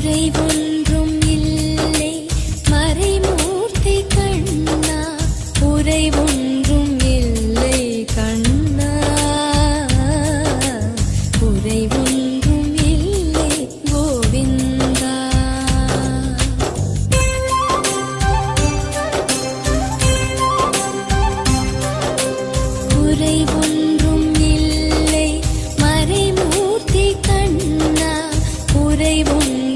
குறைவொன்றும் இல்லை மறைமூர்த்தி கண்ணா, குறைவொன்றும் இல்லை கண்ணா, குறைவொன்றும் இல்லை கோவிந்தா. குறைவொன்றும் இல்லை மறைமூர்த்தி கண்ணா, குறைவொன்றும்